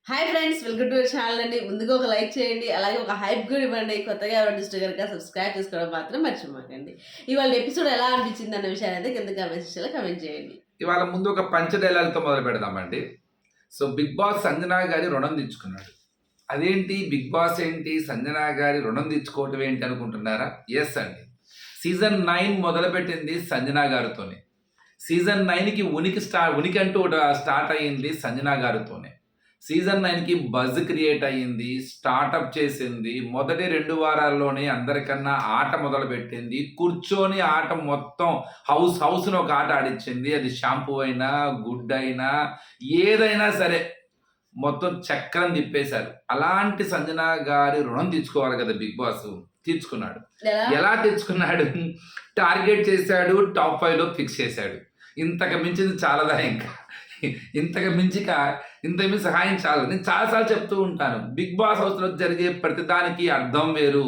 Hi friends, welcome to channel అండి. ముందుగా ఒక లైక్ చేయండి, అలాగే ఒక హైప్ కూడా ఇవ్వండి. కొత్తగా ఎవరైనా చూస్తే కనుక సబ్స్క్రైబ్ చేసుకోవడం మాత్రం మర్చిపోకండి. ఇవాళ ఎపిసోడ్ ఎలా అనిపించింది అన్న విషయాన్ని అయితే కింద కామెంట్ సెక్షన్లో కమెంట్ చేయండి. ఇవాళ ముందు ఒక పంచ డైలాగ్తో మొదలు పెడదామండి. సో బిగ్ బాస్ సంజనా గారి రుణం తెచ్చుకున్నాడు. అదేంటి బిగ్ బాస్ ఏంటి సంజనా గారి రుణం తెచ్చుకోవటం ఏంటి అనుకుంటున్నారా? ఎస్ అండి, సీజన్ 9 మొదలుపెట్టింది సంజనా గారితోనే. సీజన్ 9కి ఉనికి అంటూ స్టార్ట్ అయ్యింది సంజనా గారితోనే. సీజన్ 9కి బజ్ క్రియేట్ అయ్యింది, స్టార్టప్ చేసింది. మొదటి 2 వారాల్లోనే అందరికన్నా ఆట మొదలుపెట్టింది. కూర్చొని ఆట మొత్తం హౌస్ను ఒక ఆట ఆడించింది. అది షాంపూ అయినా గుడ్ అయినా ఏదైనా సరే మొత్తం చక్రం తిప్పేశారు. అలాంటి సంజనా గారి రుణం తీర్చుకోవాలి కదా బిగ్ బాస్, తీర్చుకున్నాడు. ఎలా తెచ్చుకున్నాడు? టార్గెట్ చేశాడు, టాప్ 5లో ఫిక్స్ చేశాడు. ఇంతకు మించింది చాలదా? ఇంతకు మించి సహాయం చాలు. నేను చాలాసార్లు చెప్తూ ఉంటాను, బిగ్ బాస్ హౌస్లో జరిగే ప్రతిదానికి అర్థం వేరు,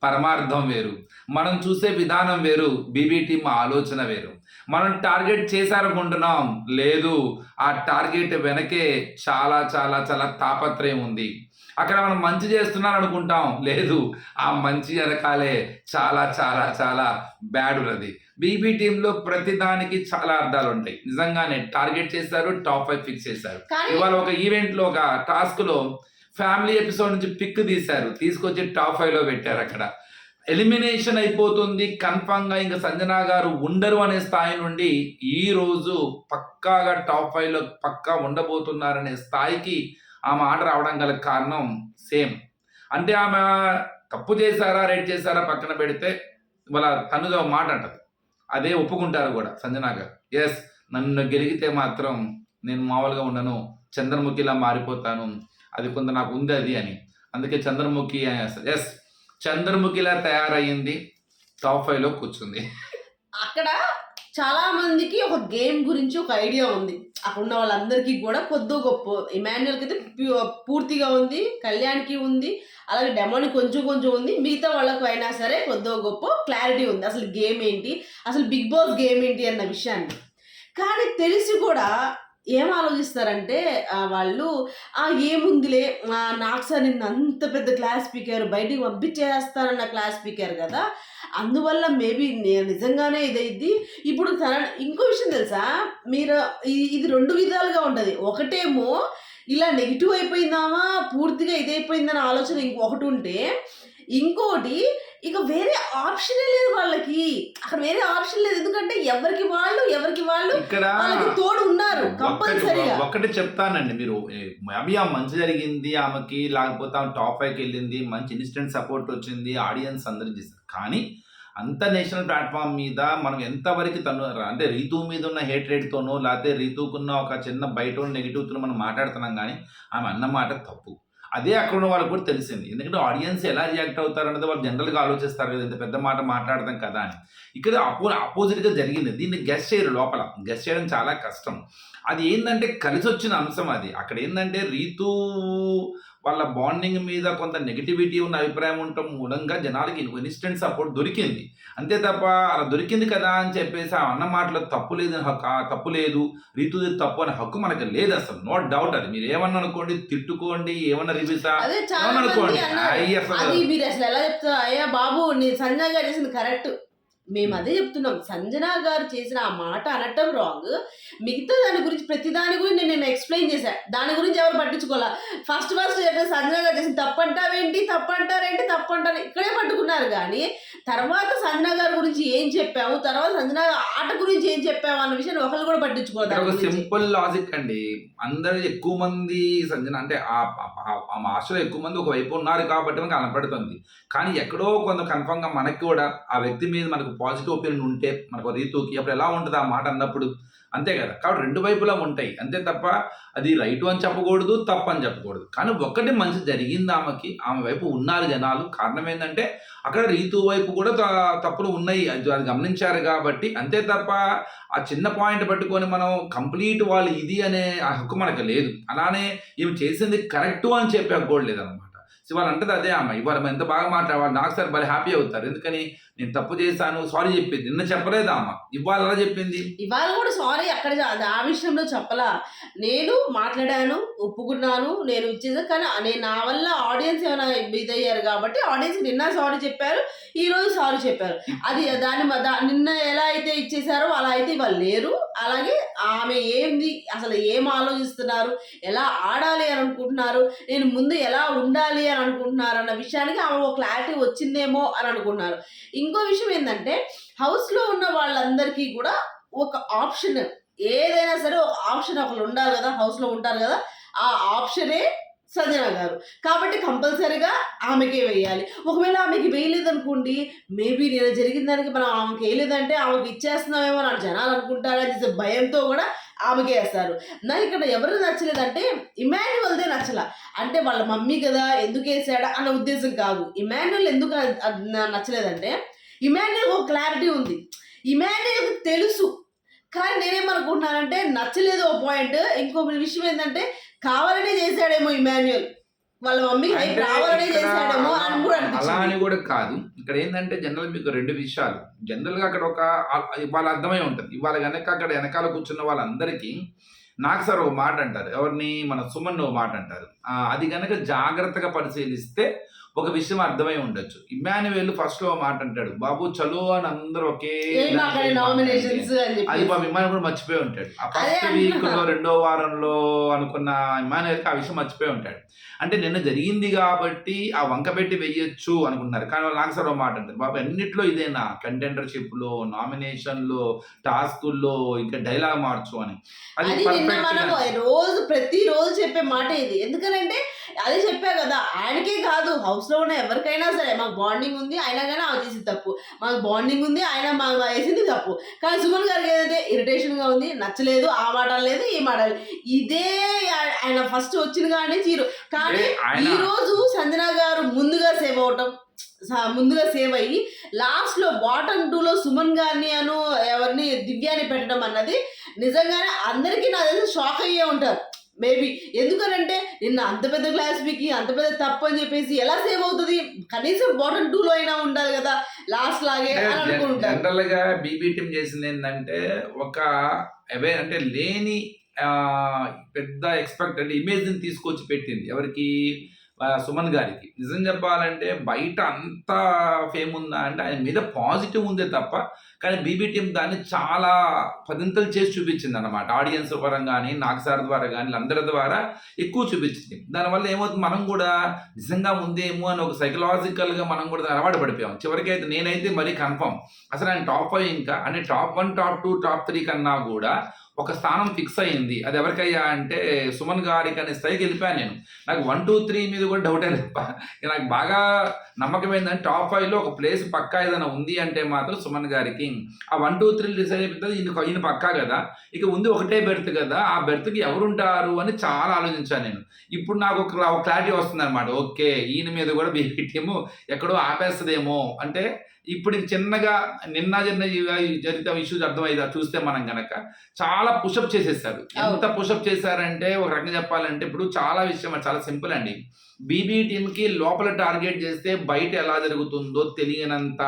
పరమార్థం వేరు. మనం చూసే విధానం వేరు, బీబీ టీం ఆలోచన వేరు. మనం టార్గెట్ చేశారనుకుంటున్నాం, లేదు, ఆ టార్గెట్ వెనకే చాలా చాలా చాలా తాపత్రయం ఉంది. అక్కడ మనం మంచి చేస్తున్నాం అనుకుంటాం, లేదు, ఆ మంచి వెనకాలే చాలా చాలా చాలా బ్యాడ్ ఉన్నది. బీబీ టీంలో ప్రతిదానికి చాలా అర్థాలు ఉంటాయి. నిజంగానే టార్గెట్ చేశారు, టాప్ 5 ఫిక్స్ చేశారు. ఇవాళ ఒక ఈవెంట్లో ఒక టాస్క్లో ఫ్యామిలీ ఎపిసోడ్ నుంచి పిక్ తీశారు, తీసుకొచ్చి టాప్ 5లో పెట్టారు. అక్కడ ఎలిమినేషన్ అయిపోతుంది కన్ఫామ్గా, ఇంకా సంజనా గారు ఉండరు అనే స్థాయి నుండి ఈరోజు పక్కాగా టాప్ 5లో పక్కా ఉండబోతున్నారనే స్థాయికి ఆమె ఆట రావడం గల కారణం సేమ్. అంటే ఆమె తప్పు చేశారా రైట్ చేశారా పక్కన పెడితే, వాళ్ళ తనుగా మాట అంటది, అదే ఒప్పుకుంటారు కూడా సంజనా గారు. ఎస్, నన్ను గెలిగితే మాత్రం నేను మామూలుగా ఉండను, చంద్రముఖిలా మారిపోతాను, అది కొంత నాకు ఉంది అది అని. అందుకే చంద్రముఖి ఎస్, చంద్రముఖిలా తయారయ్యింది, టాప్ 5లో కూర్చుంది. అక్కడ చాలా మందికి ఒక గేమ్ గురించి ఒక ఐడియా ఉంది. అక్కడ ఉన్న వాళ్ళందరికీ కూడా కొద్దో గొప్ప. ఇమాన్యుయల్కి అయితే పూర్తిగా ఉంది, కళ్యాణ్కి ఉంది, అలాగే డెమోని కొంచెం కొంచెం ఉంది. మిగతా వాళ్ళకు అయినా సరే కొద్దో గొప్ప క్లారిటీ ఉంది అసలు గేమ్ ఏంటి, అసలు బిగ్ బాస్ గేమ్ ఏంటి అన్న విషయాన్ని. కానీ తెలిసి కూడా ఏం ఆలోచిస్తారంటే వాళ్ళు ఏముందిలే, నాకు సార్ నిన్ను అంత పెద్ద క్లాస్ స్పీకర్ బయటికి పంపించేస్తానన్న క్లాస్ స్పీకర్ కదా, అందువల్ల మేబీ నిజంగానే ఇదైద్ది. ఇప్పుడు ఇంకో విషయం తెలుసా, మీరు ఇది 2 విధాలుగా ఉంటుంది. ఒకటేమో ఇలా నెగిటివ్ అయిపోయిందామా, పూర్తిగా ఇదైపోయిందన్న ఆలోచన ఇంకొకటి ఉంటే, ఇంకోటి ఇక వేరే ఆప్షనే లేదు వాళ్ళకి. అక్కడ వేరే ఆప్షన్ లేదు, ఎందుకంటే ఎవరికి వాళ్ళు ఇక్కడ వాళ్ళకి తోడు ఉన్నారు కంపల్సరీగా. ఒకటి చెప్తానండి, మీరు మేబీ ఆ మంచి జరిగింది ఆమెకి, లేకపోతే ఆమె టాప్ 5కి వెళ్ళింది, మంచి ఇన్స్టెంట్ సపోర్ట్ వచ్చింది, ఆడియన్స్ అందరూ చేశారు. కానీ అంత నేషనల్ ప్లాట్ఫామ్ మీద మనం ఎంతవరకు అంటే రీతు మీద ఉన్న హేట్ రేట్తోనో, లేకపోతే రీతుకున్న ఒక చిన్న బయట నెగిటివ్తో మనం మాట్లాడుతున్నాం, కానీ ఆమె అన్నమాట తప్పు. అదే అక్కడ ఉన్న వాళ్ళకి కూడా తెలిసింది. ఎందుకంటే ఆడియన్స్ ఎలా రియాక్ట్ అవుతారు అనేది వాళ్ళు జనరల్గా ఆలోచిస్తారు కదా, ఇంత పెద్ద మాట మాట్లాడతాం కదా అని. ఇక్కడ అపోజిట్గా జరిగింది. దీన్ని గెస్ చేయరు, లోపల గెస్ చేయడం చాలా కష్టం. అది ఏంటంటే కలిసి వచ్చిన అంశం అది. అక్కడ ఏంటంటే రీతు వాళ్ళ బాండింగ్ మీద కొంత నెగిటివిటీ ఉన్న అభిప్రాయం ఉండటం మూలంగా జనాలకి ఇన్స్టెంట్ సపోర్ట్ దొరికింది. అంతే తప్ప అలా దొరికింది కదా అని చెప్పేసి ఆ అన్న మాటలో తప్పు లేదు, తప్పు లేదు, రీతుది తప్పు అనే హక్కు మనకి లేదు అసలు, నో డౌట్. అది మీరు ఏమన్నా అనుకోండి, తిట్టుకోండి, ఏమన్నా రివ్యూసా అనుకోండి, మీరు అసలు ఎలా చెప్తారు, అయ్యా బాబు నీ సంజనా గారు చేసింది కరెక్ట్, మేము అదే చెప్తున్నాం. సంజనా గారు చేసిన ఆ మాట అనటం రాంగ్. మిగతా దాని గురించి ప్రతి దాని గురించి నేను ఎక్స్ప్లెయిన్ చేశాను, దాని గురించి ఎవరు పట్టించుకోవాలా. ఫస్ట్ సంజనా గారు చేసిన తప్పంటారేంటి, తప్పంటారు ఇక్కడే పట్టుకున్నారు. కానీ తర్వాత సంజనా గారి గురించి ఏం చెప్పాము, తర్వాత సంజనా ఆట గురించి ఏం చెప్పాము అన్న విషయాన్ని ఒకరు కూడా పట్టించుకోవాలి. సింపుల్ లాజిక్ అండి. అందరూ ఎక్కువ మంది సంజన అంటే ఆ మాస్టర్లో ఎక్కువ మంది ఒకవైపు ఉన్నారు కాబట్టి మనకు కనపడుతుంది. కానీ ఎక్కడో కొంత కన్ఫర్మ్గా మనకి కూడా ఆ వ్యక్తి మీద మనకు పాజిటివ్ ఒపీనియన్ ఉంటే, మనకు రీతుకి అప్పుడు ఎలా ఉంటుంది ఆ మాట అన్నప్పుడు, అంతే కదా. కాబట్టి 2 వైపులా ఉంటాయి, అంతే తప్ప అది రైటు అని చెప్పకూడదు, తప్పు అని చెప్పకూడదు. కానీ ఒక్కటి మంచి జరిగింది ఆమెకి, ఆమె వైపు ఉన్నారు జనాలు. కారణం ఏంటంటే అక్కడ రీతు వైపు కూడా తప్పులు ఉన్నాయి, అది గమనించారు కాబట్టి. అంతే తప్ప ఆ చిన్న పాయింట్ పట్టుకొని మనం కంప్లీట్ వాళ్ళు ఇది అనే ఆ హక్కు మనకు లేదు. అలానే ఈమె చేసింది కరెక్టు అని చెప్పే హక్కు కూడా లేదనమాట. ఇవాళ అంటది అదే అమ్మ, ఇవాళ ఎంత బాగా మాట్లాడేవాళ్ళు నాకు సార్ భలే హ్యాపీ అవుతారు. ఎందుకని నేను తప్పు చేశాను సారీ చెప్పింది. నిన్న చెప్పలేదా అమ్మ, ఇవాళ అలా చెప్పింది. ఇవాళ కూడా సారీ అక్కడ ఆ విషయంలో చెప్పలా. నేను మాట్లాడాను, ఒప్పుకున్నాను, నేను ఇచ్చేది. కానీ నేను నా వల్ల ఆడియన్స్ ఏమైనా ఇదయ్యారు కాబట్టి ఆడియన్స్ నిన్న సారీ చెప్పారు, ఈ రోజు సారీ చెప్పారు. అది నిన్న ఎలా అయితే ఇచ్చేసారో అలా అయితే ఇవాళ లేరు. అలాగే ఆమె ఏంది అసలు ఏం ఆలోచిస్తున్నారు, ఎలా ఆడాలి అని అనుకుంటున్నారు, నేను ముందు ఎలా ఉండాలి అని అనుకుంటున్నారు అన్న విషయానికి ఆమె ఒక క్లారిటీ వచ్చిందేమో అని అనుకుంటున్నారు. ఇంకో విషయం ఏంటంటే హౌస్లో ఉన్న వాళ్ళందరికీ కూడా ఒక ఆప్షన్, ఏదైనా సరే ఒక ఆప్షన్ ఒకరు ఉండాలి కదా, హౌస్లో ఉంటారు కదా, ఆ ఆప్షనే సంజన గారు. కాబట్టి కంపల్సరీగా ఆమెకే వేయాలి. ఒకవేళ ఆమెకి వేయలేదనుకోండి, మేబీ నేను జరిగిన దానికి మనం ఆమెకి వేయలేదంటే ఆమెకి ఇచ్చేస్తున్నామేమో అని జనాలు అనుకుంటారని చెప్పి భయంతో కూడా ఆమెకే వేస్తారు. నాకు ఇక్కడ ఎవరు నచ్చలేదంటే ఇమాన్యువల్దే నచ్చల. అంటే వాళ్ళ మమ్మీ కదా ఎందుకు వేసాడా అన్న ఉద్దేశం కాదు. ఇమాన్యువల్ ఎందుకు నచ్చలేదంటే ఇమాన్యువల్ ఒక క్లారిటీ ఉంది, ఇమాన్యువల్కి తెలుసు. కానీ నేనేమనుకుంటున్నానంటే నచ్చలేదు ఒక పాయింట్. ఇంకో విషయం ఏంటంటే కావాలనే చేశాడేమో ఇమాన్యువల్, వాళ్ళ మమ్మీ అంటే కావాలనే ఇక్కడ చేశాడేమో అని కూడా అలా అని అనిపించింది. కూడా కాదు. ఇక్కడ ఏంటంటే జనరల్ మీకు రెండు విషయాలు. జనరల్గా అక్కడ ఒక ఇవాళ అర్థమై ఉంటుంది. ఇవాళ కనుక అక్కడ వెనకాల కూర్చున్న వాళ్ళందరికీ నాకు సార్ ఓ మాట అంటారు, ఎవరిని మన సుమన్ ఓ మాట అంటారు. అది కనుక జాగ్రత్తగా పరిశీలిస్తే ఒక విషయం అర్థమై ఉండొచ్చు. ఇమ్మాన్యుయేల్ ఫస్ట్ లో ఓ మాట అంటాడు, బాబు చలో అని అందరూ ఒకే నామినేషన్స్ అని అది చెప్పి బాబు ఇమ్మాన్యుల్ కూడా మర్చిపోయి ఉంటాడు. ఆ అదే ఫస్ట్ వీక్ లో రెండో వారంలో అనుకున్న ఇమ్మాన్యుయల్కి ఆ విషయం మర్చిపోయి ఉంటాడు. అంటే నిన్న జరిగింది కాబట్టి ఆ వంక పెట్టి వెయ్యొచ్చు అనుకున్నారు. కానీ వాళ్ళు నాకు సార్ ఓ మాట అంటారు, బాబు అన్నిట్లో ఇదేనా, కంటెండర్షిప్ లో, నామినేషన్ లో, టాస్కుల్లో ఇంకా డైలాగ్ మార్చు అని. అది అది నిన్న మనం పర్ఫెక్ట్. రోజు ప్రతి రోజు చెప్పే మాట ఇది. ఎందుకనంటే అదే చెప్పా కదా, ఆయనకే కాదు హౌస్ లో ఉన్న ఎవరికైనా సరే మాకు బాండింగ్ ఉంది, అయినా కానీ ఆమె చేసింది తప్పు, మాకు బాండింగ్ ఉంది, ఆయన మాకు వేసింది తప్పు. కానీ సుమన్ గారికి ఏదంటే ఇరిటేషన్ గా ఉంది, నచ్చలేదు, ఆ మాట లేదు ఈ మాట లేదు. ఇదే ఆయన ఫస్ట్ వచ్చిన కానీ జీరో. కానీ ఈ రోజు సంజన గారు ముందుగా సేవ్ అవటం, ముందుగా సేవ్ అయ్యి లాస్ట్ లో బాటమ్ 2 లో సుమన్ గారిని ఎవరిని దివ్యాని పెట్టడం అన్నది నిజంగానే అందరికీ నాకు తెలిసి షాక్ అయ్యే ఉంటారు మేబీ. ఎందుకనంటే నిన్న అంత పెద్ద క్లాస్ పీకి అంత పెద్ద తప్పు అని చెప్పేసి ఎలా సేవ్ అవుతుంది, కనీసం బాటమ్ 2 లో అయినా ఉండాలి కదా లాస్ట్ లాగే అని అనుకుంటారు. జనరల్ గా బీబీ టీం చేసింది ఏంటంటే ఒక అంటే లేని పెద్ద ఎక్స్పెక్టెడ్ ఇమేజ్ ని తీసుకొచ్చి పెట్టింది ఎవరికి, సుమన్ గారికి. నిజం చెప్పాలంటే బయట అంత ఫేమ్ ఉందా అంటే ఆయన మీద పాజిటివ్ ఉందే తప్ప, కానీ బీబీ టీం దాన్ని చాలా పదింతలు చేసి చూపించింది అన్నమాట. ఆడియన్స్ పరంగా కానీ, నాకు సార్ ద్వారా కానీ, అందరి ద్వారా ఎక్కువ చూపించింది. దానివల్ల ఏమవుతుంది, మనం కూడా నిజంగా ఉందేమో అని ఒక సైకలాజికల్గా మనం కూడా అలవాటు పడిపోయాం. చివరికైతే నేనైతే మరీ కన్ఫర్మ్ అసలు ఆయన టాప్ 5 ఇంకా అంటే టాప్ 1, టాప్ 2, టాప్ 3 కన్నా కూడా ఒక స్థానం ఫిక్స్ అయ్యింది. అది ఎవరికయ్యా అంటే సుమన్ గారికి అనే స్థాయికి వెళ్ళిపోయాను నేను. నాకు 1, 2, 3 మీద కూడా డౌటే లేదు. నాకు బాగా నమ్మకం ఏంటంటే టాప్ 5లో ఒక ప్లేస్ పక్కా ఏదైనా ఉంది అంటే మాత్రం సుమన్ గారికి. ఆ 1, 2, 3 డిసైడ్ అయిపోతుంది, ఈయన పక్కా కదా, ఇక ఉంది ఒకటే బెర్త్ కదా, ఆ బెర్త్కి ఎవరుంటారు అని చాలా ఆలోచించాను నేను. ఇప్పుడు నాకు ఒక క్లారిటీ వస్తుంది అనమాట. ఓకే, ఈయన మీద కూడా బీబీ టీము ఎక్కడో ఆపేస్తుందేమో. అంటే ఇప్పుడు చిన్నగా నిన్న జరిగిన ఇష్యూస్ అర్థమైందా చూస్తే మనం కనుక చాలా పుషప్ చేసేసారు. ఎంత పుషప్ చేశారంటే ఒక రకంగా చెప్పాలంటే ఇప్పుడు చాలా విషయం చాలా సింపుల్ అండి. బీబీ టీంకి లోపల టార్గెట్ చేస్తే బయట ఎలా జరుగుతుందో తెలియనంత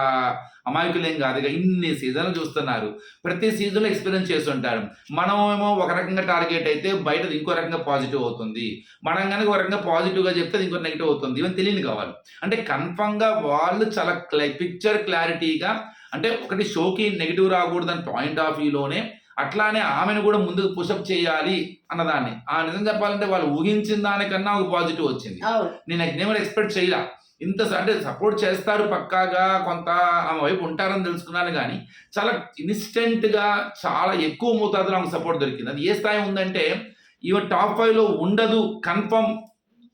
అమాయకులేం కాదు. ఇన్ని సీజన్లు చూస్తున్నారు, ప్రతి సీజన్లో ఎక్స్పీరియన్స్ చేస్తుంటారు. మనమేమో ఒక రకంగా టార్గెట్ అయితే బయట ఇంకో రకంగా పాజిటివ్ అవుతుంది, మనం కనుక ఒక రకంగా పాజిటివ్గా చెప్తే ఇంకో నెగిటివ్ అవుతుంది. ఇవన్నీ తెలియని కావాలి అంటే కన్ఫర్మ్గా వాళ్ళు చాలా పిక్చర్ క్లారిటీగా, అంటే ఒకటి షోకి నెగిటివ్ రాకూడదని పాయింట్ ఆఫ్ వ్యూలోనే, అట్లానే ఆమెను కూడా ముందుకు పుషప్ చేయాలి అన్నదాన్ని. నిజం చెప్పాలంటే వాళ్ళు ఊహించిన దానికన్నా ఒక పాజిటివ్ వచ్చింది. నేను నేనేమో ఎక్స్పెక్ట్ చేయలే ఇంత. అంటే సపోర్ట్ చేస్తారు పక్కాగా, కొంత ఆమె వైపు ఉంటారని తెలుసుకున్నాను, కానీ చాలా ఇన్స్టెంట్గా చాలా ఎక్కువ మోతాదులో ఆమెకు సపోర్ట్ దొరికింది. అది ఏ స్థాయి ఉందంటే ఈవెన్ టాప్ 5లో ఉండదు కన్ఫర్మ్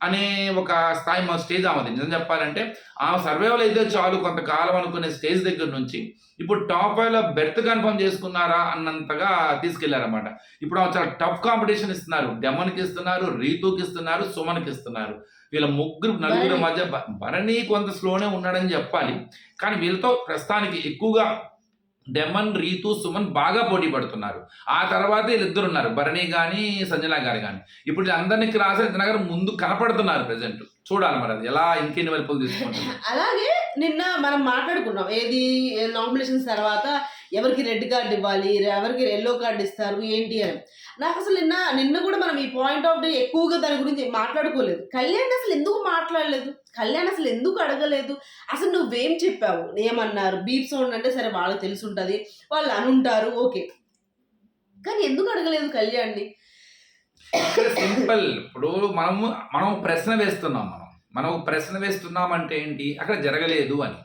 అనే ఒక స్థాయి మా స్టేజ్ ఆమెది. నిజం చెప్పాలంటే ఆమె సర్వైవల్ అయితే చాలు కొంతకాలం అనుకునే స్టేజ్ దగ్గర నుంచి ఇప్పుడు టాప్ 5లో బెర్త్ కన్ఫర్మ్ చేసుకున్నారా అన్నంతగా తీసుకెళ్లారన్నమాట. ఇప్పుడు ఆమె చాలా టఫ్ కాంపిటీషన్ ఇస్తున్నారు. డెమన్కి ఇస్తున్నారు, రీతుకి ఇస్తున్నారు, సుమన్కి ఇస్తున్నారు. వీళ్ళ నలుగురు మధ్య భరణి కొంత స్లోనే ఉన్నాడని చెప్పాలి, కానీ వీళ్ళతో ప్రస్తుతానికి ఎక్కువగా డెమన్, రీతు, సుమన్ బాగా పోటీ పడుతున్నారు. ఆ తర్వాత వీళ్ళిద్దరు ఉన్నారు, భరణి కానీ సంజన గారు కానీ. ఇప్పుడు అందరినీ క్రాస్ సంజన గారు ముందు కనపడుతున్నారు ప్రెసెంట్. చూడాలి మరి అది ఎలా ఇంకెన్ని వరకులు తీసుకుంటుంది. అలాగే నిన్న మనం మాట్లాడుకున్నాం ఏది నామినేషన్స్ తర్వాత ఎవరికి రెడ్ కార్డ్ ఇవ్వాలి, ఎవరికి ఎల్లో కార్డ్ ఇస్తారు ఏంటి అని. నాకు అసలు నిన్న కూడా మనం ఈ పాయింట్ ఆఫ్ వ్యూ ఎక్కువగా దాని గురించి మాట్లాడుకోలేదు. కళ్యాణ్ అసలు ఎందుకు మాట్లాడలేదు, కళ్యాణ్ అసలు ఎందుకు అడగలేదు, అసలు నువ్వేం చెప్పావు, ఏమన్నారు, బీప్ సౌండ్ అంటే సరే వాళ్ళకి తెలిసి ఉంటుంది, వాళ్ళు అనుంటారు ఓకే, కానీ ఎందుకు అడగలేదు కళ్యాణ్ని? ఇక్కడ సింపుల్. ఇప్పుడు మనం ప్రశ్న వేస్తున్నాం. మనం ప్రశ్న వేస్తున్నాం అంటే ఏంటి, అక్కడ జరగలేదు అని.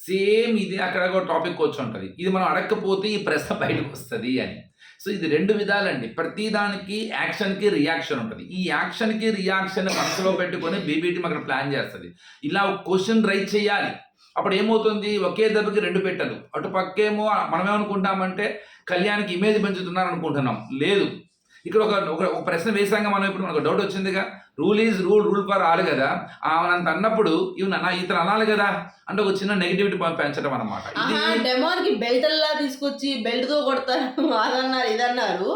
సేమ్ ఇది అక్కడ ఒక టాపిక్ వచ్చి ఉంటుంది, ఇది మనం అడగకపోతే ఈ ప్రశ్న బయటకు వస్తుంది అని. సో ఇది రెండు విధాలండి. ప్రతి దానికి యాక్షన్కి రియాక్షన్ ఉంటుంది. ఈ యాక్షన్కి రియాక్షన్ మనసులో పెట్టుకొని బీబీ అక్కడ ప్లాన్ చేస్తుంది. ఇలా క్వశ్చన్ రైజ్ చేయాలి. అప్పుడు ఏమవుతుంది, ఒకే దెబ్బకి రెండు పెట్టలు. అటు పక్కేమో మనం ఏమనుకుంటామంటే కళ్యాణ్కి ఇమేజ్ పెంచుతున్నారు అనుకుంటున్నాం. లేదు, ఇక్కడ ఒక ప్రశ్న వేసాక మనం ఇప్పుడు మనకు డౌట్ వచ్చిందిగా, rule is rule for all కదా. ఆమెనంత అన్నప్పుడు ఇతను అనాలి కదా అంటే ఒక చిన్న నెగిటివిటీ పెంచడం అనమాట. డెమోన్కి బెల్ట్ అలా తీసుకొచ్చి బెల్ట్ తో కొడతారు అదన్నారు ఇదన్నారు.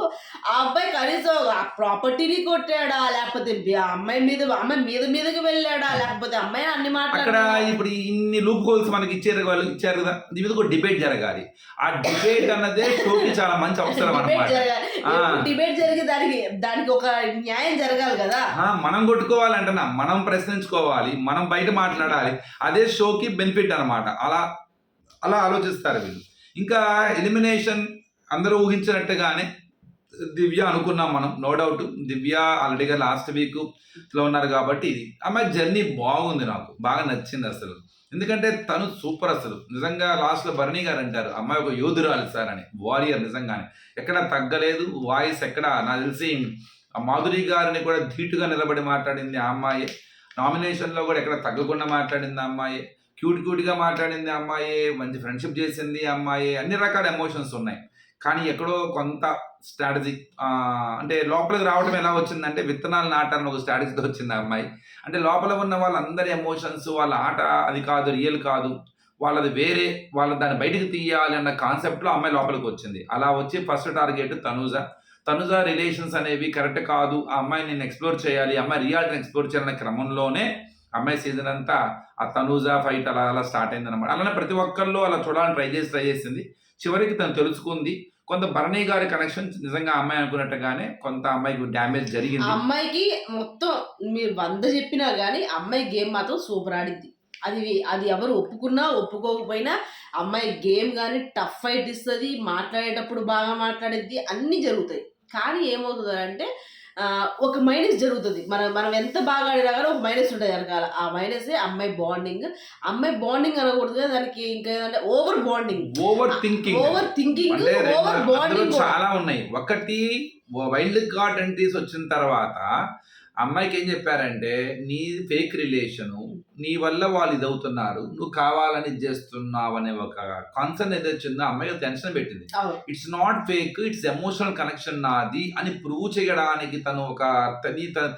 ఆ అబ్బాయి కనీసం ప్రాపర్టీని కొట్టాడా, లేకపోతే అమ్మాయి మీదకి వెళ్ళాడా, లేకపోతే అమ్మాయి అన్ని అక్కడ ఇప్పుడు ఇన్ని లూప్ హోల్స్ మనకి వాళ్ళు ఇచ్చారు కదా, దీని మీద ఒక డిబేట్ జరగాలి. ఆ డిబేట్ అన్నదే షోకి చాలా మంచి అవసరం అనమాట. డిబేట్ జరిగి దానికి ఒక న్యాయం జరగాలి కదా. మనం కొట్టుకోవాలంటున్నా, మనం ప్రశ్నించుకోవాలి, మనం బయట మాట్లాడాలి, అదే షోకి బెనిఫిట్ అనమాట. అలా ఆలోచిస్తారు వీళ్ళు. ఇంకా ఎలిమినేషన్ అందరూ ఊహించినట్టుగానే దివ్య అనుకున్నాం మనం, నో డౌట్. దివ్య ఆల్రెడీగా లాస్ట్ వీక్లో ఉన్నారు కాబట్టి ఇది అమ్మాయి జర్నీ బాగుంది, నాకు బాగా నచ్చింది అసలు. ఎందుకంటే తను సూపర్ అసలు నిజంగా. లాస్ట్లో భరణి గారు అంటారు అమ్మాయి ఒక యోధురాలు సార్ అని, వారియర్ నిజంగానే, ఎక్కడ తగ్గలేదు. వాయిస్ ఎక్కడ నాకు తెలిసి మాధురి గారిని కూడా ధీటుగా నిలబడి మాట్లాడింది ఆ అమ్మాయి. నామినేషన్లో కూడా ఎక్కడ తగ్గకుండా మాట్లాడింది ఆ అమ్మాయి. క్యూట్గా మాట్లాడింది ఆ అమ్మాయి. మంచి ఫ్రెండ్షిప్ చేసింది ఆ అమ్మాయి. అన్ని రకాల ఎమోషన్స్ ఉన్నాయి. కానీ ఎక్కడో కొంత స్ట్రాటజీ అంటే లోపలికి రావడం ఎలా వచ్చిందంటే విత్తనాలు నాటాలని ఒక స్ట్రాటజీతో వచ్చింది ఆ అమ్మాయి. అంటే లోపల ఉన్న వాళ్ళందరి ఎమోషన్స్, వాళ్ళ ఆట అది కాదు, రియల్ కాదు, వాళ్ళది వేరే, వాళ్ళ దాన్ని బయటికి తీయాలి అన్న కాన్సెప్ట్లో అమ్మాయి లోపలికి వచ్చింది. అలా వచ్చి ఫస్ట్ టార్గెట్ తనుజ రిలేషన్స్ అనేవి కరెక్ట్ కాదు, ఆ అమ్మాయిని నేను ఎక్స్ప్లోర్ చేయాలి, అమ్మాయి రియాలిటీని ఎక్స్ప్లోర్ చేయాలనే క్రమంలోనే అమ్మాయి సీజన్ అంతా ఆ తనుజ ఫైట్ అలా స్టార్ట్ అయింది అనమాట. అలానే ప్రతి ఒక్కళ్ళు అలా చూడాలని ట్రై చేసింది. చివరికి తను తెలుసుకుంది. కొంత భరణి గారి కనెక్షన్ నిజంగా అమ్మాయి అనుకున్నట్టుగానే కొంత అమ్మాయికి డ్యామేజ్ జరిగింది. అమ్మాయికి మొత్తం మీరు 100 చెప్పినా కానీ అమ్మాయి గేమ్ మాత్రం సూపర్ ఆడింది. అది ఎవరు ఒప్పుకున్నా ఒప్పుకోకపోయినా అమ్మాయి గేమ్ కానీ టఫ్ ఫైట్ ఇస్తుంది, మాట్లాడేటప్పుడు బాగా మాట్లాడిద్ది, అన్నీ జరుగుతాయి. కానీ ఏమవుతుంది అంటే ఒక మైనస్ జరుగుతుంది. మనం ఎంత బాగా ఆడినా కానీ ఒక మైనస్ ఉంటుంది వెనకాల. ఆ మైనసే అమ్మాయి బాండింగ్ అనకూడదు కదా, దానికి ఇంకా ఏదంటే ఓవర్ థింకింగ్ ఓవర్ బాండింగ్ చాలా ఉన్నాయి. ఒకటి వైల్డ్ కార్డ్ ఎంట్రీస్ వచ్చిన తర్వాత అమ్మాయికి ఏం చెప్పారంటే నీ ఫేక్ రిలేషను, నీ వల్ల వాళ్ళు ఇదవుతున్నారు, నువ్వు కావాలని చేస్తున్నావు అనే ఒక కాన్సర్న్ ఏదైతే వచ్చిందో అమ్మాయి టెన్షన్ పెట్టింది. It's not fake, it's emotional connection నాది అని ప్రూవ్ చేయడానికి తను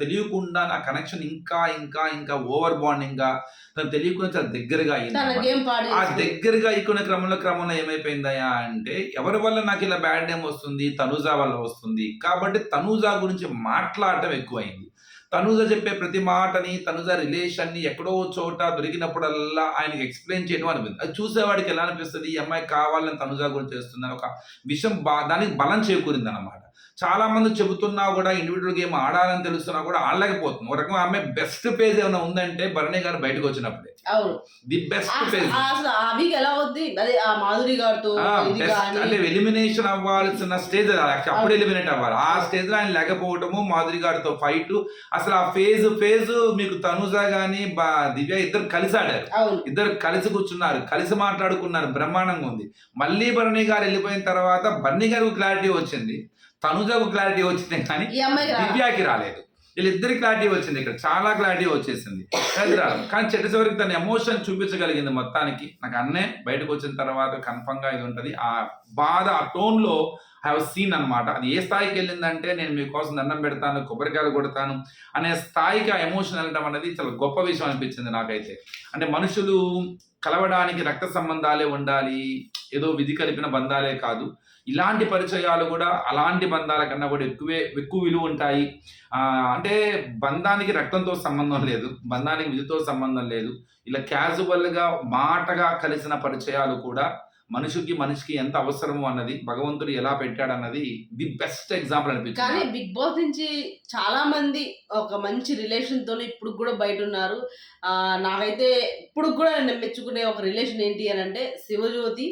తెలియకుండా నా కనెక్షన్ ఇంకా ఇంకా ఇంకా ఓవర్ బాండింగ్ గా తను తెలియకుండా చాలా దగ్గరగా అయింది. ఆ దగ్గరగా అయికునే క్రమంలో ఏమైపోయిందయా అంటే ఎవరి వల్ల నాకు ఇలా బ్యాడ్ నేమ్ వస్తుంది, తనుజ వల్ల వస్తుంది కాబట్టి తనుజ గురించి మాట్లాడటం ఎక్కువైంది. తనుజ చెప్పే ప్రతి మాటని, తనుజ రిలేషన్ని ఎక్కడో చోట దొరికినప్పుడల్లా ఆయనకి ఎక్స్ప్లెయిన్ చేయడం అనిపిస్తుంది. అది చూసేవాడికి ఎలా అనిపిస్తుంది, ఈ అమ్మాయి కావాలని తనుజ గురించి చేస్తుందని ఒక విషయం దానికి బలం చేకూరింది అనమాట. చాలా మంది చెబుతున్నా కూడా ఇండివిజువల్ గేమ్ ఆడాలని తెలుస్తున్నా కూడా ఆడలేకపోతుంది. ఒక రకంగా ఆమె బెస్ట్ పేజ్ ఏమైనా ఉందంటే భరణి గారు బయటకు వచ్చినప్పుడే ది బెస్ట్ పేజ్. అంటే ఎలిమినేషన్ అవ్వాల్సిన స్టేజ్ అప్పుడు ఎలిమినేట్ అవ్వాలి. ఆ స్టేజ్ లో ఆయన లేకపోవటము, మాధురి గారితో ఫైట్, అసలు ఆ ఫేజ్ మీకు తనుజ గాని దివ్య ఇద్దరు కలిసి ఆడారు, ఇద్దరు కలిసి కూర్చున్నారు, కలిసి మాట్లాడుకున్నారు, బ్రహ్మాండంగా ఉంది. మళ్ళీ భరణి గారు వెళ్ళిపోయిన తర్వాత భరణి గారికి క్లారిటీ వచ్చింది, తనుజకు క్లారిటీ వచ్చింది, కానీ దివ్యాకి రాలేదు. వీళ్ళిద్దరికి క్లారిటీ వచ్చింది, ఇక్కడ చాలా క్లారిటీ వచ్చేసింది. కానీ చివరికి తన ఎమోషన్ చూపించగలిగింది మొత్తానికి. నాకు అన్నే బయటకు వచ్చిన తర్వాత కన్ఫర్మ్ గా ఇది ఉంటుంది. ఆ బాధ ఆ టోన్ లో హ్యావ్ సీన్ అనమాట. అది ఏ స్థాయికి వెళ్ళిందంటే నేను మీకోసం దండం పెడతాను, కొబ్బరికాయలు కొడతాను అనే స్థాయికి ఆ ఎమోషన్ వెళ్ళడం అనేది చాలా గొప్ప విషయం అనిపించింది నాకైతే. అంటే మనుషులు కలవడానికి రక్త సంబంధాలే ఉండాలి, ఏదో విధి కలిపిన బంధాలే కాదు. ఇలాంటి పరిచయాలు కూడా అలాంటి బంధాల కన్నా కూడా ఎక్కువ విలువ ఉంటాయి. అంటే బంధానికి రక్తంతో సంబంధం లేదు, బంధానికి విధితో సంబంధం లేదు. ఇలా క్యాజువల్గా మాటగా కలిసిన పరిచయాలు కూడా మనిషికి ఎంత అవసరము అన్నది భగవంతుడు ఎలా పెట్టాడన్నది ది బెస్ట్ ఎగ్జాంపుల్ కానీ అనిపించింది. బిగ్ బాస్ నుంచి చాలా మంది ఒక మంచి రిలేషన్ తోనే ఇప్పుడు కూడా బయట ఉన్నారు. నాకైతే ఇప్పుడు కూడా నేను మెచ్చుకునే ఒక రిలేషన్ ఏంటి అని అంటే శివజ్యోతి,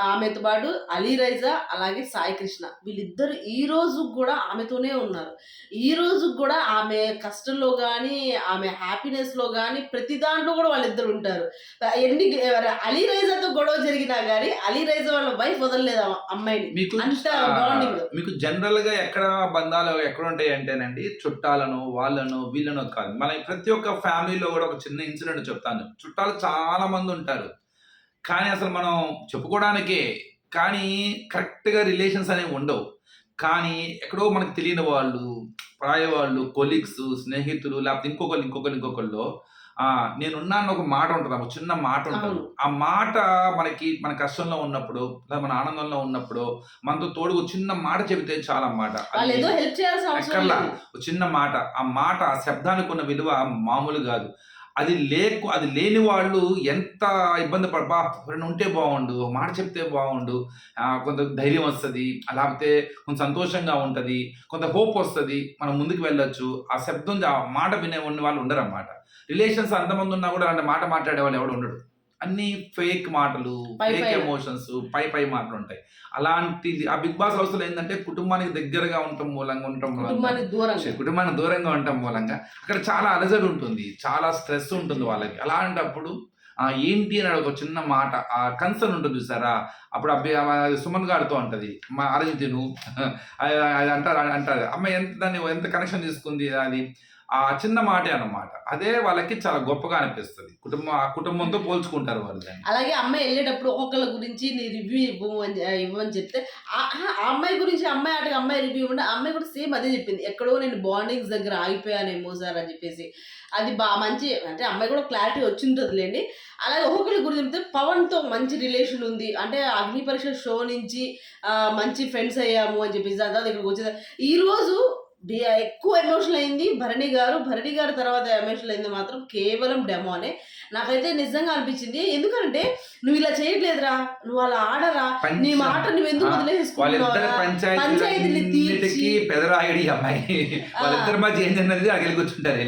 ఆమెతో పాటు అలీ రైజా, అలాగే సాయి కృష్ణ, వీళ్ళిద్దరు ఈ రోజు కూడా ఆమెతోనే ఉన్నారు. ఈ రోజు కూడా ఆమె కష్టంలో కానీ ఆమె హ్యాపీనెస్ లో కానీ ప్రతి దాంట్లో కూడా వాళ్ళిద్దరు ఉంటారు. ఎన్ని అలీ రైజాతో గొడవ జరిగినా కానీ అలీ రైజా వాళ్ళ వైఫ్ వదలలేదు ఆ అమ్మాయిని. మీకు అంత బాండింగ్. మీకు జనరల్ గా ఎక్కడ బంధాలు ఎక్కడ ఉంటాయి అంటేనండి, చుట్టాలను వాళ్ళను వీళ్ళను కాదు, మన ప్రతి ఒక్క ఫ్యామిలీలో కూడా ఒక చిన్న ఇన్సిడెంట్ చెప్తాను. చుట్టాలు చాలా మంది ఉంటారు, కానీ అసలు మనం చెప్పుకోవడానికే కానీ కరెక్ట్గా రిలేషన్స్ అనేవి ఉండవు. కానీ ఎక్కడో మనకు తెలియని వాళ్ళు, పరాయి వాళ్ళు, కొలీగ్స్, స్నేహితులు, లేకపోతే ఇంకొకళ్ళు నేనున్నాను ఒక మాట ఉంటుంది, ఒక చిన్న మాట ఉంటుంది. ఆ మాట మన కష్టంలో ఉన్నప్పుడు లేదా మన ఆనందంలో ఉన్నప్పుడు మనతో తోడు ఒక చిన్న మాట చెబితే చాలా మాట, ఎక్కర్లా ఒక చిన్న మాట. ఆ శబ్దానికి ఉన్న విలువ మామూలు కాదు. అది లేని వాళ్ళు ఎంత ఇబ్బంది పడబా, ఎవరైనా ఉంటే బాగుండు, మాట చెప్తే బాగుండు, కొంత ధైర్యం వస్తుంది, లేకపోతే కొంత సంతోషంగా ఉంటుంది, కొంత హోప్ వస్తుంది, మనం ముందుకు వెళ్ళొచ్చు. ఆ శబ్దం ఆ మాట వినే ఉన్న వాళ్ళు ఉండరు అన్నమాట. రిలేషన్స్ అంతమంది ఉన్నా కూడా అలాంటి మాట మాట్లాడే వాళ్ళు ఎవడు ఉండడు. అన్ని ఫేక్ మాటలు, ఫేక్ ఎమోషన్స్, పై మాటలు ఉంటాయి. అలాంటిది ఆ బిగ్ బాస్ హౌస్ లో ఏంటంటే కుటుంబానికి దగ్గరగా ఉండటం మూలంగా కుటుంబానికి దూరంగా ఉండటం మూలంగా అక్కడ చాలా అలజడి ఉంటుంది, చాలా స్ట్రెస్ ఉంటుంది వాళ్ళకి. అలాంటప్పుడు ఏంటి అని ఒక చిన్న మాట, ఆ కన్సర్న్ ఉంటుంది చూసారా, అప్పుడు సుమన్ గారితో అంటది, మా అరజితను అది అంటారు అమ్మాయి ఎంత కనెక్షన్ తీసుకుంది, అది ఆ చిన్న మాటే అన్నమాట. అదే వాళ్ళకి చాలా గొప్పగా అనిపిస్తుంది. కుటుంబంతో పోల్చుకుంటారు వాళ్ళు దాన్ని. అలాగే అమ్మాయి వెళ్ళేటప్పుడు ఒక్కొక్కళ్ళ గురించి నీ రివ్యూ ఇవ్వని చెప్తే ఆ అమ్మాయి గురించి అమ్మాయి రివ్యూ ఇవ్వండి, అమ్మాయి కూడా సేమ్ అదే చెప్పింది. ఎక్కడో నేను బాండింగ్స్ దగ్గర ఆగిపోయానేమో సార్ అని చెప్పేసి. అది మంచి, అంటే అమ్మాయి కూడా క్లారిటీ వచ్చింటుందిలేండి. అలాగే ఒక్కొక్కరి గురించి చెప్తే పవన్తో మంచి రిలేషన్ ఉంది, అంటే అగ్ని పరీక్ష షో నుంచి మంచి ఫ్రెండ్స్ అయ్యాము అని చెప్పేసి దాని తర్వాత ఇక్కడికి వచ్చేది. ఈరోజు ఎక్కువ ఎమోషనల్ అయింది భరణి గారు తర్వాత ఎమోషనల్ అయింది మాత్రం కేవలం డెమోనే. నాకైతే నిజంగా అనిపించింది, ఎందుకంటే నువ్వు ఇలా చేయట్లేదురా, నువ్వు అలా ఆడరా, నీ మాట నువ్వు ఎందుకు వదిలేసుకుంటున్నావు, పంచాయతీని తీర్చి పెదరాయుడి అమ్మాయి వాళ్ళిద్దరి మధ్య ఏంటన్నది అక్కడికి కూర్చుంటారు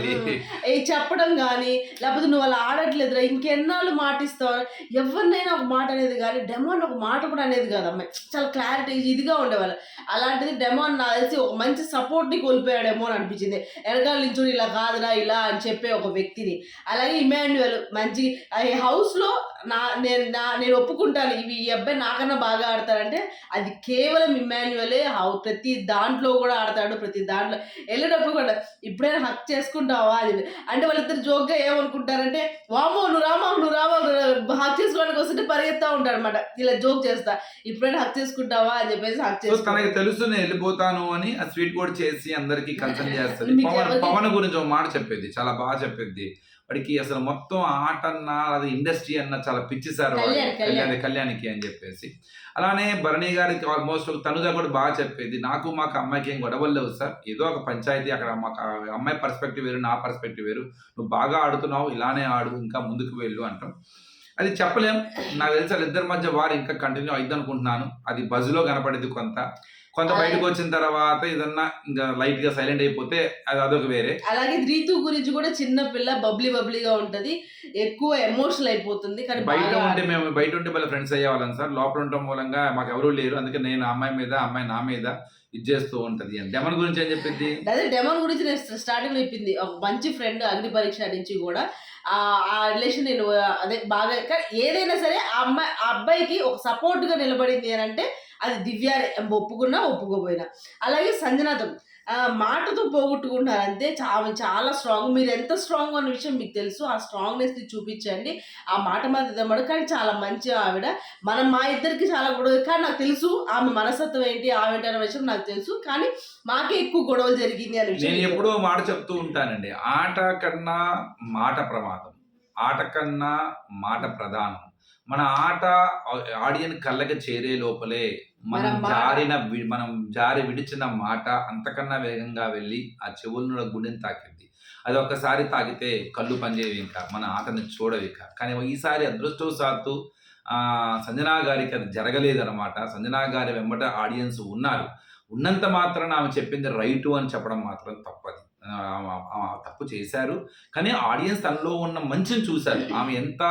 చెప్పడం కానీ, లేకపోతే నువ్వు అలా ఆడట్లేదురా, ఇంకెన్నాళ్ళు మాటిస్తావు, ఎవరినైనా ఒక మాట అనేది కానీ డెమోన్ ఒక మాట కూడా అనేది కాదు. అమ్మాయి చాలా క్లారిటీ ఇదిగా ఉండేవాళ్ళు. అలాంటిది డెమోన్ నాకు తెలిసి ఒక మంచి సపోర్ట్ని కోల్పోయాడేమో అని అనిపించింది. వెనకాల నుంచి ఇలా కాదురా ఇలా అని చెప్పే ఒక వ్యక్తిని. అలాగే ఇమాన్యుయల్ మంచి హౌస్లో నేను ఒప్పుకుంటాను, ఈ అబ్బాయి నాకన్నా బాగా ఆడతాడంటే అది కేవలం ఇమాన్యుయలే. ప్రతి దాంట్లో కూడా ఆడతాడు, ప్రతి దాంట్లో వెళ్ళేటప్పుడు కూడా ఇప్పుడైనా హక్ చేసుకుంటావా అని అంటే వాళ్ళిద్దరు జోక్గా ఏమనుకుంటారంటే, వామో నువ్వు రామా హక్ చేసుకోవడానికి వస్తుంటే పరిగెత్తా ఉంటాడు అనమాట, ఇలా జోక్ చేస్తా, ఇప్పుడైనా హక్ చేసుకుంటావా అని చెప్పేసి హక్ చేస్తా. తనకి తెలుసు నేను వెళ్ళిపోతాను అని ఆ స్వీట్ కూడా చేసి అందరికి కన్సల్ట్ చేస్తుంది. పవన్ గురించి ఒక మాట చెప్పేది, చాలా బాగా చెప్పేది. వాడికి అసలు మొత్తం ఆట అన్నా అది ఇండస్ట్రీ అన్న చాలా పిచ్చిసారు కళ్యాణ్కి అని చెప్పేసి. అలానే భరణి గారికి ఆల్మోస్ట్ తనుజ కూడా బాగా చెప్పేది, మాకు అమ్మాయికి ఏం గొడవలు లేవు సార్, ఏదో ఒక పంచాయతీ, అక్కడ మాకు అమ్మాయి పర్స్పెక్టివ్ వేరు, నా పర్స్పెక్టివ్ వేరు, నువ్వు బాగా ఆడుతున్నావు, ఇలానే ఆడు, ఇంకా ముందుకు వెళ్ళు అంటాం. అది చెప్పలేం. నాకు తెలిసి వాళ్ళిద్దరి మధ్య వారు ఇంకా కంటిన్యూ అయిద్ది అనుకుంటున్నాను. అది బజ్లో కనపడేది, కొంత బయటకు వచ్చిన తర్వాత ఏదన్నా ఇంకా లైట్ గా సైలెంట్ అయిపోతే అదొక వేరే. అలాగే రీతు గురించి కూడా చిన్న పిల్ల బబ్లీగా ఉంటది, ఎక్కువ ఎమోషనల్ అయిపోతుంది. కానీ బయట ఉంటే వాళ్ళ ఫ్రెండ్స్ అయ్యేవాళ్ళం సార్, లోపల ఉండటం మూలంగా మాకు ఎవరూ లేరు, అందుకే నేను అమ్మాయి నా మీద ఇది చేస్తూ ఉంటది అని. డెమన్ గురించి ఏం చెప్పింది? అదే డెమన్ గురించి నేను స్టార్టింగ్ లో చెప్పింది, ఒక మంచి ఫ్రెండ్ అగ్ని పరీక్ష నుంచి కూడా ఆ రిలేషన్ నేను అదే బాగా, ఏదైనా సరే ఆ అబ్బాయికి ఒక సపోర్ట్ గా నిలబడింది అని అంటే అది దివ్యానే, ఒప్పుకున్నా ఒప్పుకోపోయినా. అలాగే సంజనాతో మాటతో పోగొట్టుకుంటారు అంతే, చాలా స్ట్రాంగ్. మీరు ఎంత స్ట్రాంగ్ అన్న విషయం మీకు తెలుసు, ఆ స్ట్రాంగ్నెస్ని చూపించండి. ఆ మాట మీద కానీ చాలా మంచి ఆవిడ. మా ఇద్దరికి చాలా గొడవ, కానీ నాకు తెలుసు ఆమె మనస్తత్వం ఏంటి ఆవిడ అనే విషయం నాకు తెలుసు, కానీ మాకే ఎక్కువ గొడవలు జరిగింది అని నేను ఎప్పుడూ మాట చెప్తూ ఉంటానండి, ఆట కన్నా మాట ప్రమాదం, ఆట కన్నా మాట ప్రధానం. మన ఆట ఆడియన్స్ కళ్ళకి చేరే లోపలే మన మాట. మనం జారి విడిచిన మాట అంతకన్నా వేగంగా వెళ్ళి ఆ చెవులను గుండెని తాకింది. అది ఒక్కసారి తాకితే కళ్ళు పనిచేయవు ఇంకా. మన ఆటని చూడవు ఇక. కానీ ఈసారి అదృష్టవశాత్తు సంజనా గారికి అది జరగలేదనమాట. సంజనా గారి వెంబట ఆడియన్స్ ఉన్నారు. ఉన్నంత మాత్రాన ఆమె చెప్పింది రైటు అని చెప్పడం మాత్రం తప్పది. తప్పు చేశారు. కానీ ఆడియన్స్ తనలో ఉన్న మంచిని చూశారు. ఆమె ఎంత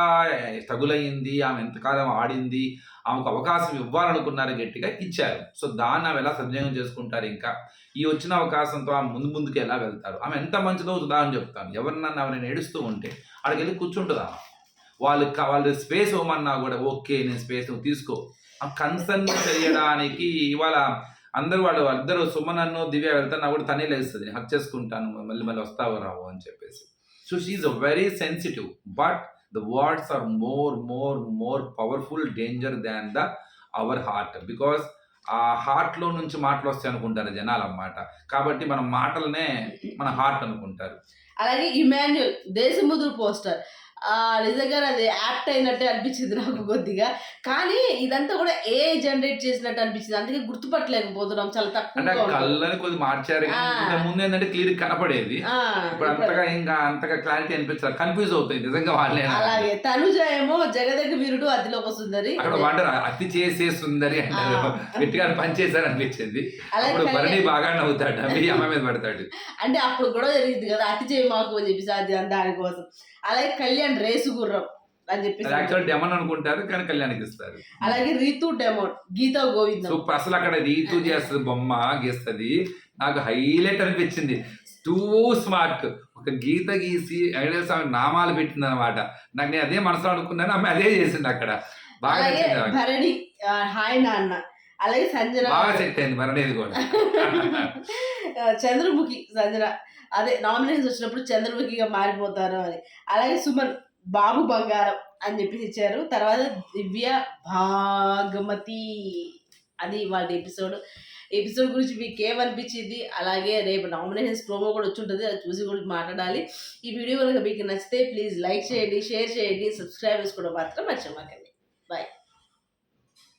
తగులయ్యింది, ఆమె ఎంతకాలం ఆడింది, ఆమెకు అవకాశం ఇవ్వాలనుకున్నారు, గట్టిగా ఇచ్చారు. సో దాన్ని ఆమె ఎలా సద్వినియోగం చేసుకుంటారు ఇంకా. ఈ వచ్చిన అవకాశంతో ఆమె ముందుకు ఎలా వెళ్తారు. ఆమె ఎంత మంచిదో ఉదాహరణ చెప్తాను. ఎవరినైనా ఏడుస్తూ ఉంటే అక్కడికి వెళ్ళి కూర్చుంటుంది ఆమె. వాళ్ళు స్పేస్ ఇవ్వమన్నా కూడా ఓకే నేను స్పేస్ నువ్వు తీసుకో. ఆ కన్సర్న్ చేయడానికి ఇవాళ వాళ్ళిద్దరు సుమనన్ను దివ్య వెళ్తాను కూడా తనే లేస్తుంది, హక్ చేసుకుంటాను, మళ్ళీ వస్తావు రావు అని చెప్పేసి. So she very sensitive, but the words are more powerful danger than our heart. Because ఆ హార్ట్లో నుంచి మాటలు వస్తాయి అనుకుంటారు జనాలు అన్నమాట. కాబట్టి మన మాటలనే మన హార్ట్ అనుకుంటారు. అలాగే ఇమాన్యుల్ దేశముద్రు పోస్టర్ నిజంగా అది యాక్ట్ అయినట్టే అనిపించింది నాకు కొద్దిగా. కానీ ఇదంతా కూడా ఏ జనరేట్ చేసినట్టు అనిపించింది, అందుకే గుర్తుపట్టలేకపోతున్నాం. చాలా అంటే తక్కువ కళ్ళని కొద్ది మార్చారు. ముందు ఏంటంటే క్లియర్ కనపడేది, ఇప్పుడు అంతగా క్లారిటీ అనిపించారు. కన్ఫ్యూజ్ అవుతాయి నిజంగా వాళ్ళే. అలాగే తనుజ ఏమో జగదగ వీరుడు అదిలో ఒక సుందరి, అక్కడ వండర్ అతి చేసే సుందరి అంటారు, గట్టిగా పనిచేశారు అనిపించింది. అప్పుడు భరణి బాగా నవ్వుతాడు, అమ్మ మీద పడతాడు. అంటే అప్పుడు కూడా జరిగింది కదా అతి చేయి మాకు అని చెప్పేసి అది దానికోసం. అలాగే కళ్యాణ్ రేసు గుర్రం అని చెప్పేసి డెమన్ అనుకుంటారు కానీ కళ్యాణ్కి ఇస్తారు. అలాగే రీతు డెమోన్ గీతా గోవిందం. సూపర్. అసలు అక్కడ రీతు చేస్తుంది, బొమ్మ గీస్తుంది, నాకు హైలైట్ అనిపించింది. Two smart. ఒక గీత గీసి వెంకటేశ్వర స్వామి నామాలు పెట్టింది అనమాట. నేను అదే మనసులో అనుకున్నాను, ఆమె అదే చేసింది అక్కడ. బాగా నచ్చింది. భరణి హాయ్ నాన్న. అలాగే సంజన బాగా సెట్ అయింది భరణిది కూడా. చంద్రముఖి సంజన అదే నామినేషన్ వచ్చినప్పుడు చంద్రముఖిగా మారిపోతారు అని. అలాగే సుమన్ బాబు బంగారం అని చెప్పేసి ఇచ్చారు. తర్వాత దివ్య భాగమతి. అది వాళ్ళ ఎపిసోడ్ గురించి మీకు ఏమనిపించింది? అలాగే రేపు నామినేషన్స్ ప్రోమో కూడా వచ్చి ఉంటుంది, అది చూసి కూడా మాట్లాడాలి. ఈ వీడియో కనుక మీకు నచ్చితే ప్లీజ్ లైక్ చేయండి, షేర్ చేయండి, సబ్స్క్రైబ్ చేసుకోవడం మాత్రం మర్చిపోకండి. బాయ్.